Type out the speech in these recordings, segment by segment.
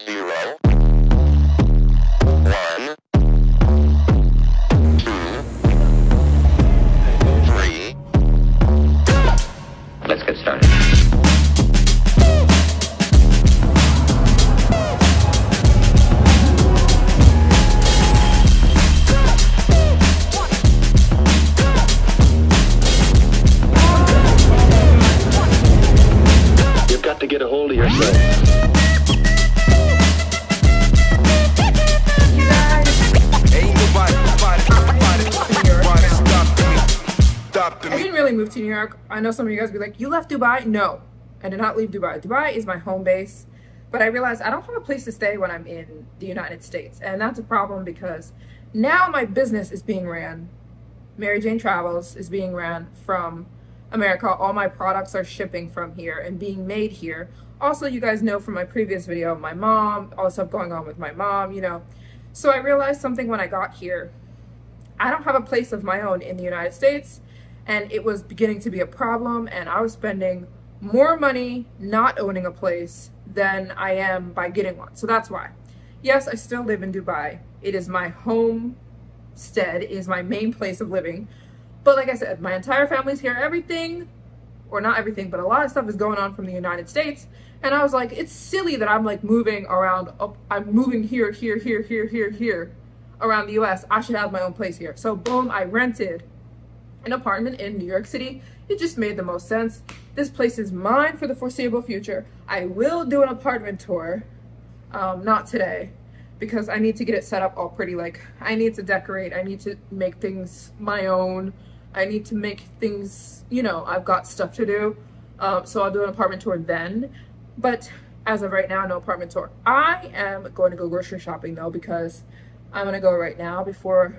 0, 1, 2, 3. Let's get started. You've got to get a hold of yourself. I didn't really move to New York. I know some of you guys will be like, you left Dubai? No, I did not leave Dubai. Dubai is my home base, but I realized I don't have a place to stay when I'm in the United States. And that's a problem because now my business is being ran. Mary Jane Travels is being ran from America. All my products are shipping from here and being made here. Also, you guys know from my previous video, my mom, all stuff going on with my mom, you know. So I realized something when I got here. I don't have a place of my own in the United States. And it was beginning to be a problem, and I was spending more money not owning a place than I am by getting one. So that's why. Yes, I still live in Dubai. It is my homestead. It is my main place of living. But like I said, my entire family's here. Everything, or not everything, but a lot of stuff is going on from the United States. And I was like, it's silly that I'm like moving around. I'm moving here, here, here, here, here, here around the US. I should have my own place here. So boom, I rented an apartment in New York City. It just made the most sense. This place is mine for the foreseeable future. I will do an apartment tour, not today, because I need to get it set up all pretty. Like, I need to decorate, I need to make things my own, I need to make things, you know, I've got stuff to do. So I'll do an apartment tour then, but as of right now, no apartment tour. I am going to go grocery shopping though, because I'm gonna go right now before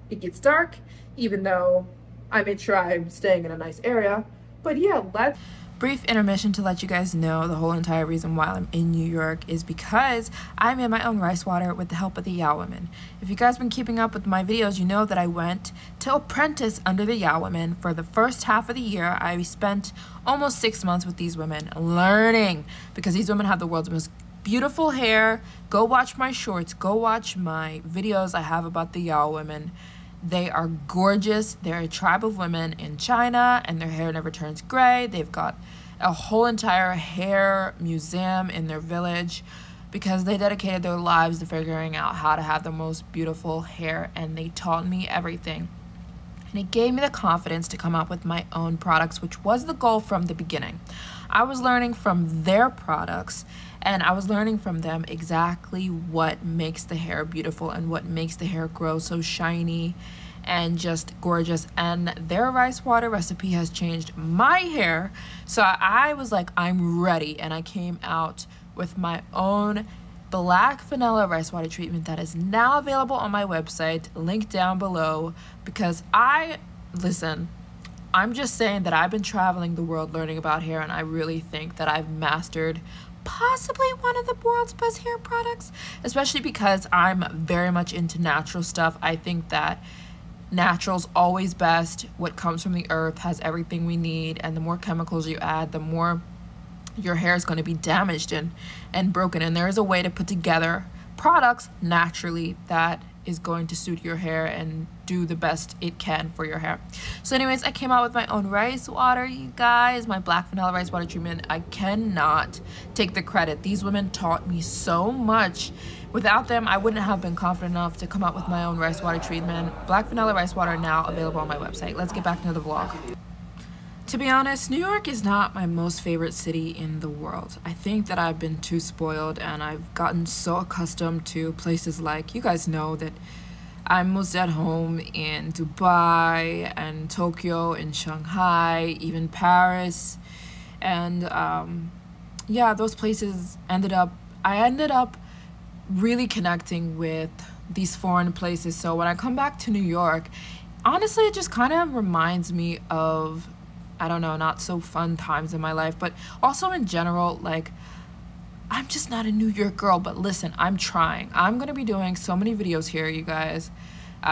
it gets dark, even though I made sure I'm staying in a nice area. But yeah, let's... Brief intermission to let you guys know the whole entire reason why I'm in New York is because I made my own rice water with the help of the Yao women. If you guys been keeping up with my videos, you know that I went to apprentice under the Yao women for the first half of the year. I spent almost 6 months with these women learning, because these women have the world's most beautiful hair. Go watch my shorts, go watch my videos I have about the Yao women. They are gorgeous. They're a tribe of women in China, and their hair never turns gray. They've got a whole entire hair museum in their village because they dedicated their lives to figuring out how to have the most beautiful hair, and they taught me everything. And it gave me the confidence to come up with my own products, which was the goal from the beginning. I was learning from their products, and I was learning from them exactly what makes the hair beautiful and what makes the hair grow so shiny and just gorgeous. And their rice water recipe has changed my hair. So I was like, I'm ready. And I came out with my own black vanilla rice water treatment that is now available on my website, linked down below, because listen, I'm just saying that I've been traveling the world learning about hair, and I really think that I've mastered possibly one of the world's best hair products, especially because I'm very much into natural stuff. I think that natural's always best. What comes from the earth has everything we need, and the more chemicals you add, the more your hair is going to be damaged and broken. And there is a way to put together products naturally that is going to suit your hair and do the best it can for your hair. So anyways, I came out with my own rice water, you guys, my black vanilla rice water treatment. I cannot take the credit. These women taught me so much. Without them, I wouldn't have been confident enough to come out with my own rice water treatment. Black vanilla rice water now available on my website. Let's get back into the vlog. To be honest, New York is not my most favorite city in the world. I think that I've been too spoiled, and I've gotten so accustomed to places like, you guys know that I'm most at home in Dubai and Tokyo and Shanghai, even Paris. And yeah, those places I ended up really connecting with these foreign places. So when I come back to New York, honestly, it just kind of reminds me of, I don't know, not so fun times in my life, but also in general, like, I'm just not a New York girl. But listen, I'm trying. I'm going to be doing so many videos here, you guys,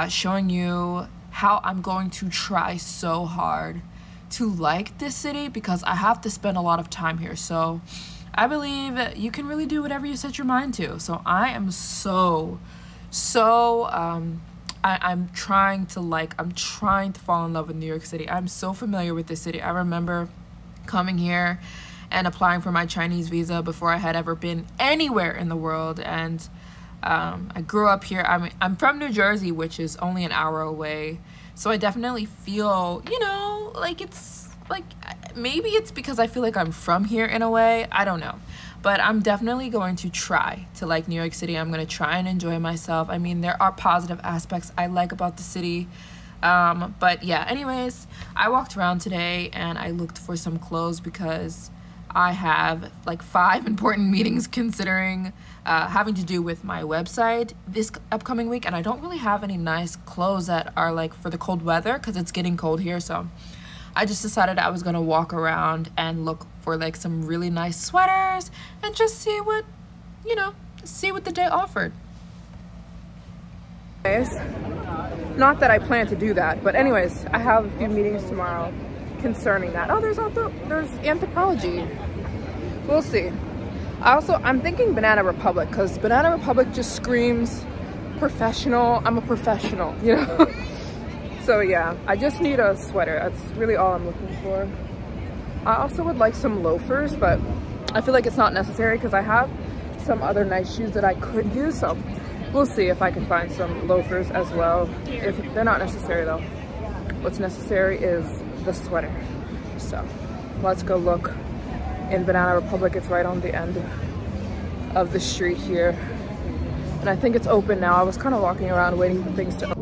showing you how I'm going to try so hard to like this city, because I have to spend a lot of time here. So I believe that you can really do whatever you set your mind to. So I am I'm trying to fall in love with New York City. I'm so familiar with this city. I remember coming here and applying for my Chinese visa before I had ever been anywhere in the world. And I grew up here. I'm from New Jersey, which is only an hour away. So I definitely feel, you know, like it's like, maybe it's because I feel like I'm from here in a way. I don't know. But I'm definitely going to try to like New York City. I'm going to try and enjoy myself. I mean, there are positive aspects I like about the city. But yeah, anyways, I walked around today and I looked for some clothes because I have like 5 important meetings considering having to do with my website this upcoming week. And I don't really have any nice clothes that are like for the cold weather because it's getting cold here. So I just decided I was gonna walk around and look for like some really nice sweaters and just see what, you know, see what the day offered. Not that I plan to do that, but anyways, I have a few meetings tomorrow concerning that. Oh, there's Anthropology. We'll see. I'm thinking Banana Republic because Banana Republic just screams professional. I'm a professional, you know? So yeah, I just need a sweater. That's really all I'm looking for. I also would like some loafers, but I feel like it's not necessary because I have some other nice shoes that I could use. So we'll see if I can find some loafers as well. If they're not necessary though. What's necessary is the sweater. So let's go look in Banana Republic. It's right on the end of the street here. And I think it's open now. I was kind of walking around waiting for things to open.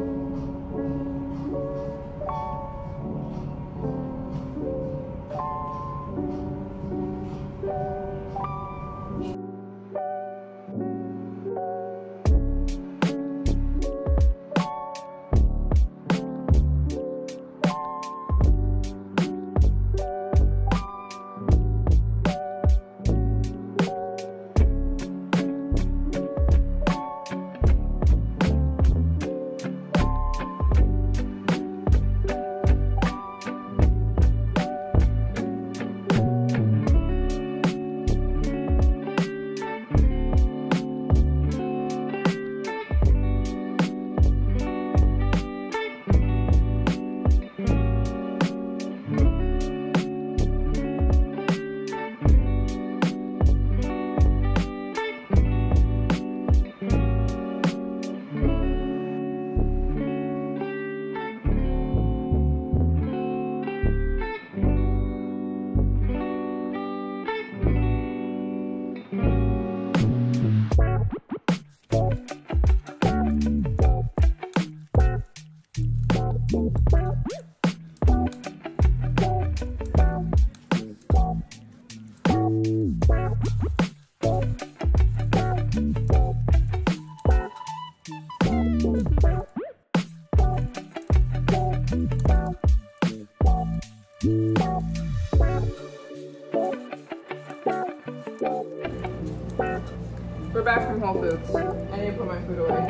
We're back from Whole Foods. I need to put my food away.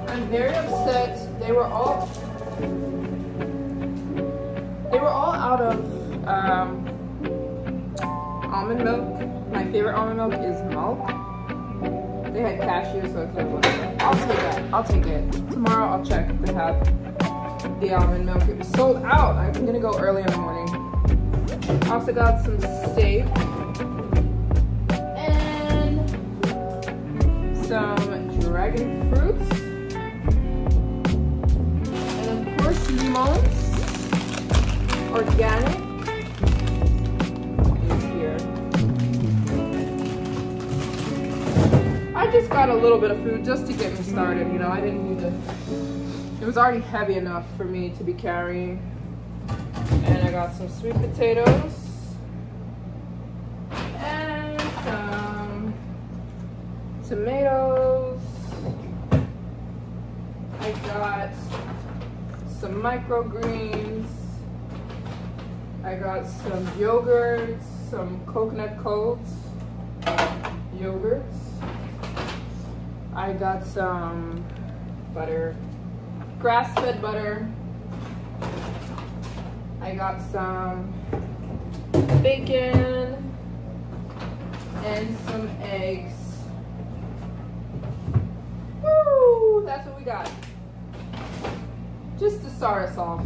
I'm very upset. They were all out of almond milk. My favorite almond milk is milk. They had cashew, so it's like whatever. I'll take that. I'll take it. Tomorrow I'll check if they have the almond milk. It was sold out. I'm gonna go early in the morning. I also got some steak and some dragon fruits, and of course limons, organic, is here. I just got a little bit of food just to get me started, you know. I didn't need to, it was already heavy enough for me to be carrying. And I got some sweet potatoes and some tomatoes. I got some microgreens. I got some yogurts, some coconut coats yogurts. I got some butter, grass-fed butter. I got some bacon, and some eggs. Woo! That's what we got. Just to start us off.